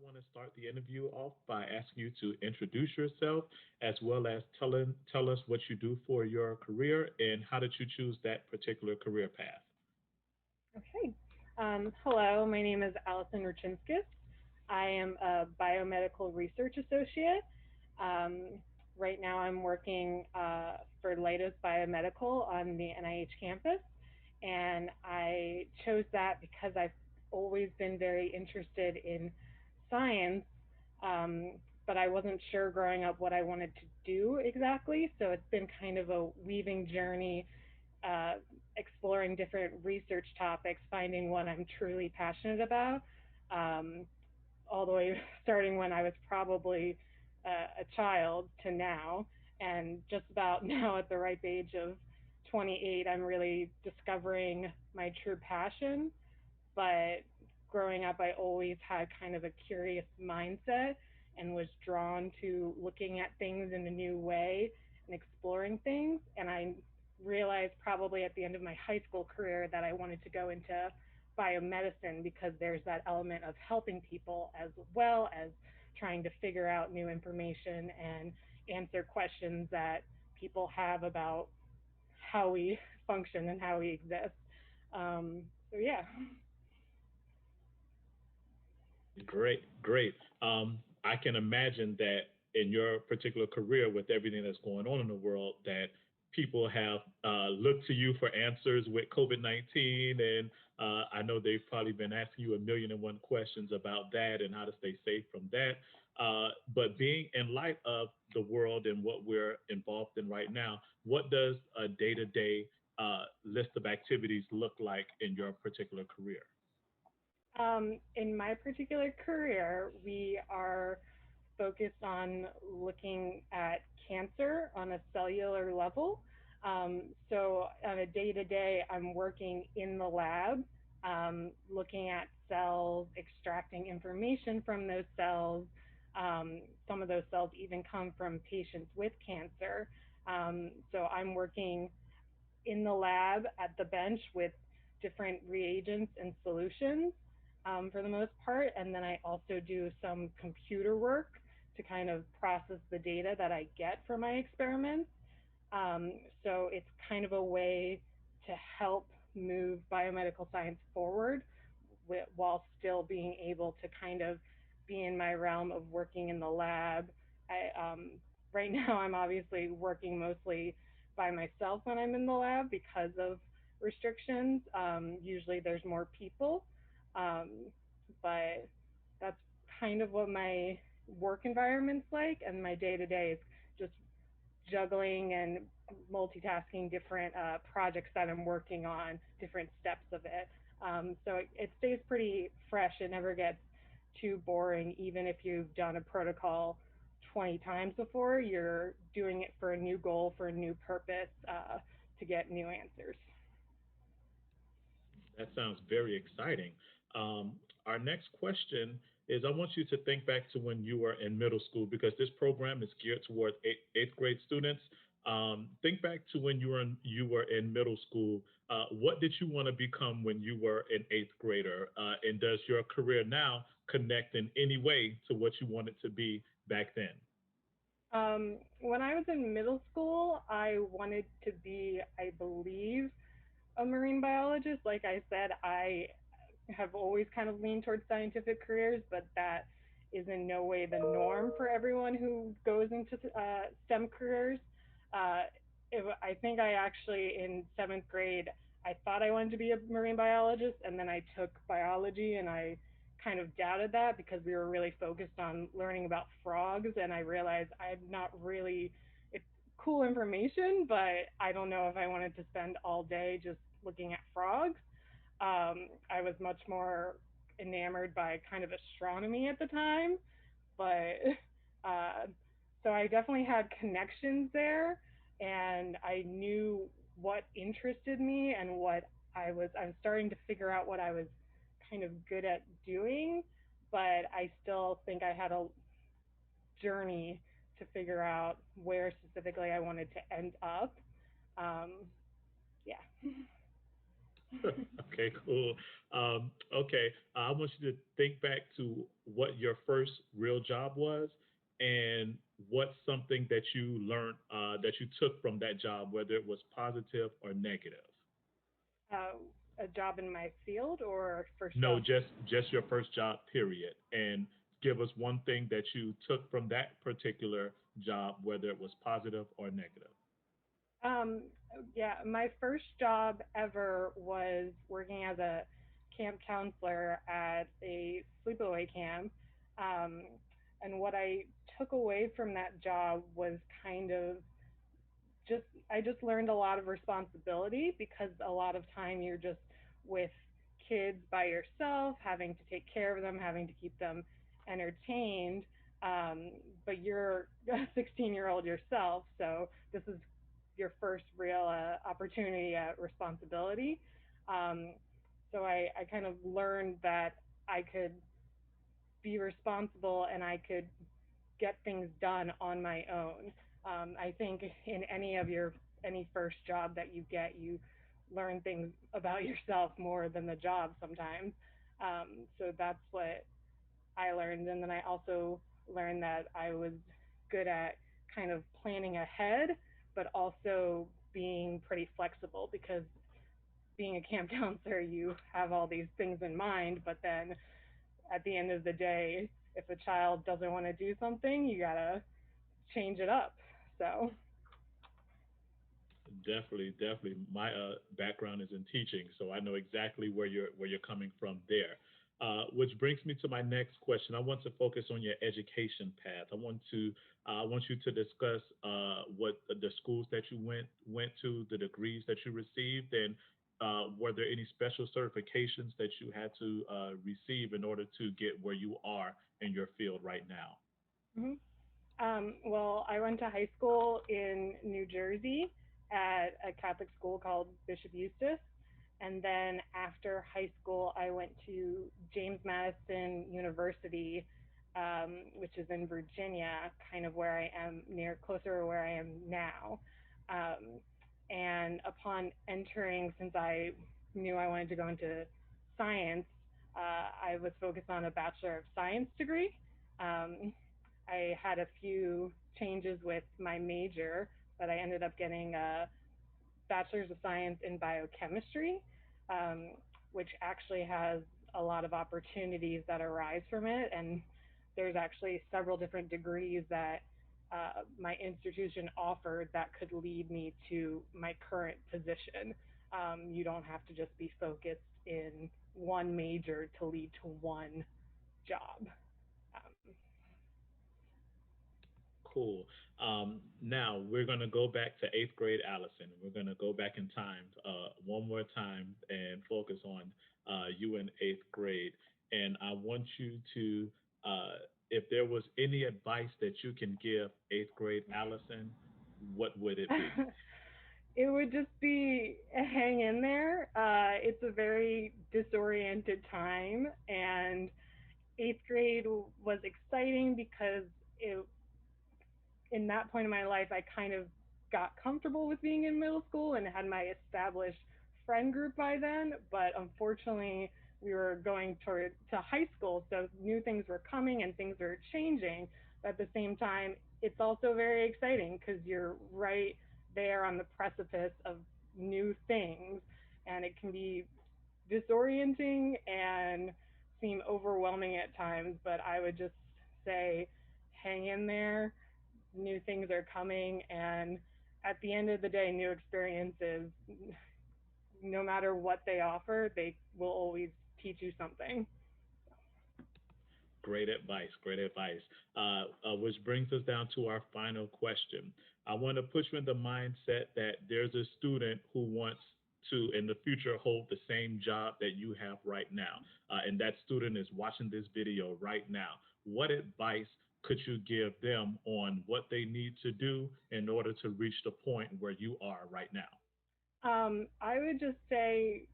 want to start the interview off by asking you to introduce yourself as well as tell us what you do for your career and how did you choose that particular career path. Okay. Hello, my name is Allison Ruchinskas. I am a biomedical research associate. Um, right now, I'm working for Leidos Biomedical on the NIH campus, and I chose that because I've always been very interested in science, um, but I wasn't sure growing up what I wanted to do exactly. So it's been kind of a weaving journey uh, exploring different research topics, finding what I'm truly passionate about, um, all the way starting when I was probably a child to now, and just about now at the ripe age of 28, I'm really discovering my true passion. But growing up, I always had kind of a curious mindset and was drawn to looking at things in a new way and exploring things. And I realized probably at the end of my high school career that I wanted to go into biomedicine because there's that element of helping people as well as trying to figure out new information and answer questions that people have about how we function and how we exist. So yeah. Great, great. I can imagine that in your particular career, with everything that's going on in the world, that people have looked to you for answers with COVID-19, and I know they've probably been asking you a million and one questions about that and how to stay safe from that. But being in light of the world and what we're involved in right now, what does a day-to-day list of activities look like in your particular career? In my particular career, we are focused on looking at cancer on a cellular level. So on a day to day, I'm working in the lab, looking at cells, extracting information from those cells. Some of those cells even come from patients with cancer. So I'm working in the lab at the bench with different reagents and solutions for the most part. And then I also do some computer work to kind of process the data that I get from my experiments. Um, so it's kind of a way to help move biomedical science forward while still being able to kind of be in my realm of working in the lab. Right now, I'm obviously working mostly by myself when I'm in the lab because of restrictions. Usually there's more people, um, but that's kind of what my work environment's like, and my day to day is just juggling and multitasking different projects that I'm working on, different steps of it. So it stays pretty fresh. It never gets too boring, even if you've done a protocol 20 times before. You're doing it for a new goal, for a new purpose, to get new answers. That sounds very exciting. Um, our next question is I want you to think back to when you were in middle school because this program is geared toward eighth grade students. Think back to when you were in middle school. What did you want to become when you were an eighth grader? And does your career now connect in any way to what you wanted to be back then? When I was in middle school, I wanted to be, I believe, a marine biologist. Like I said, I have always kind of leaned towards scientific careers, but that is in no way the norm for everyone who goes into STEM careers. Uh, I think I actually, in seventh grade, I thought I wanted to be a marine biologist, and then I took biology, and I kind of doubted that because we were really focused on learning about frogs, and I realized I'm not really, it's cool information, but I don't know if I wanted to spend all day just looking at frogs. I was much more enamored by kind of astronomy at the time, but uh, so I definitely had connections there, and I knew what interested me and what I was starting to figure out what I was kind of good at doing, but I still think I had a journey to figure out where specifically I wanted to end up. Um, yeah. Okay, cool. Okay, I want you to think back to what your first real job was, and what's something that you learned that you took from that job, whether it was positive or negative. uh, a job in my field or first No, job. just your first job, period, and give us one thing that you took from that particular job, whether it was positive or negative. Um, yeah, my first job ever was working as a camp counselor at a sleepaway camp. Um, and what I took away from that job was kind of just I just learned a lot of responsibility because a lot of time you're just with kids by yourself, having to take care of them, having to keep them entertained. Um, but you're a 16-year-old yourself, so this is your first real opportunity at responsibility. Um, so I kind of learned that I could be responsible and I could get things done on my own. I think in any first job that you get, you learn things about yourself more than the job sometimes. So that's what I learned, and then I also learned that I was good at kind of planning ahead, but also being pretty flexible because being a camp counselor, you have all these things in mind, but then at the end of the day, if a child doesn't want to do something, you gotta change it up. So, Definitely, definitely. My background is in teaching, so I know exactly where you're coming from there. Which brings me to my next question. I want to focus on your education path. I want you to discuss what the schools that you went to, the degrees that you received, and were there any special certifications that you had to receive in order to get where you are in your field right now? mhm. Well, I went to high school in New Jersey at a Catholic school called Bishop Eustace. And then after high school, I went to James Madison University, which is in Virginia, kind of where I am near, closer to where I am now. Um, and upon entering, since I knew I wanted to go into science, I was focused on a Bachelor of Science degree. Um, I had a few changes with my major, but I ended up getting a Bachelor's of Science in Biochemistry, um, which actually has a lot of opportunities that arise from it. And there's actually several different degrees that my institution offered that could lead me to my current position. You don't have to just be focused in one major to lead to one job. Um, Cool. Now we're going to go back to eighth grade Allison. We're going to go back in time one more time and focus on you in eighth grade. And I want you to, if there was any advice that you can give eighth grade Allison, what would it be? it would just be hang in there. It's a very disoriented time, and eighth grade was exciting because it in that point in my life, I kind of got comfortable with being in middle school and had my established friend group by then. But unfortunately, we were going toward to high school, so new things were coming and things were changing. But at the same time, it's also very exciting because you're right there on the precipice of new things, and it can be disorienting and seem overwhelming at times. But I would just say, hang in there, new things are coming, and at the end of the day, new experiences, no matter what they offer, they will always teach you something. Great advice. Great advice. Which brings us down to our final question. I want to put you in the mindset that there's a student who wants to, in the future, hold the same job that you have right now. And that student is watching this video right now. What advice could you give them on what they need to do in order to reach the point where you are right now? I would just say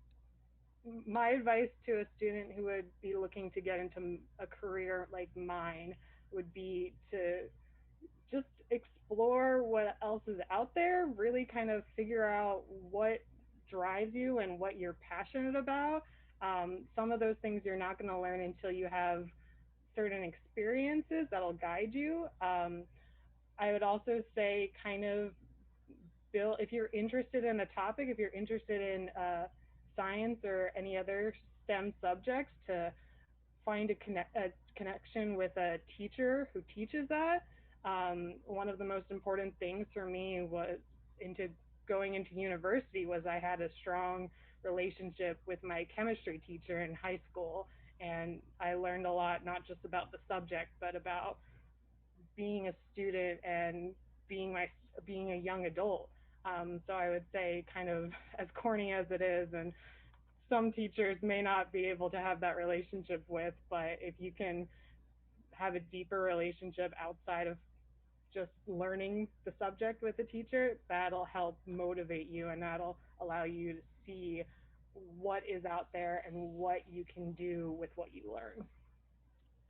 my advice to a student who would be looking to get into a career like mine would be to just explore what else is out there, really kind of figure out what drives you and what you're passionate about. Some of those things you're not going to learn until you have certain experiences that'll guide you. I would also say kind of build, if you're interested in a topic, if you're interested in science or any other STEM subjects, to find a connection with a teacher who teaches that. One of the most important things for me was into going into university was I had a strong relationship with my chemistry teacher in high school, and I learned a lot not just about the subject but about being a student and being my being a young adult. So I would say, kind of as corny as it is, and some teachers may not be able to have that relationship with, but if you can have a deeper relationship outside of just learning the subject with the teacher, that'll help motivate you and that'll allow you to see what is out there and what you can do with what you learn.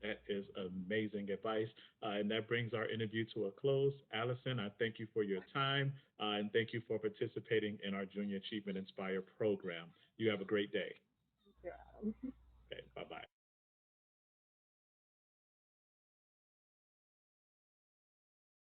That is amazing advice. And that brings our interview to a close. Allison, I thank you for your time and thank you for participating in our Junior Achievement Inspire program. You have a great day. Yeah.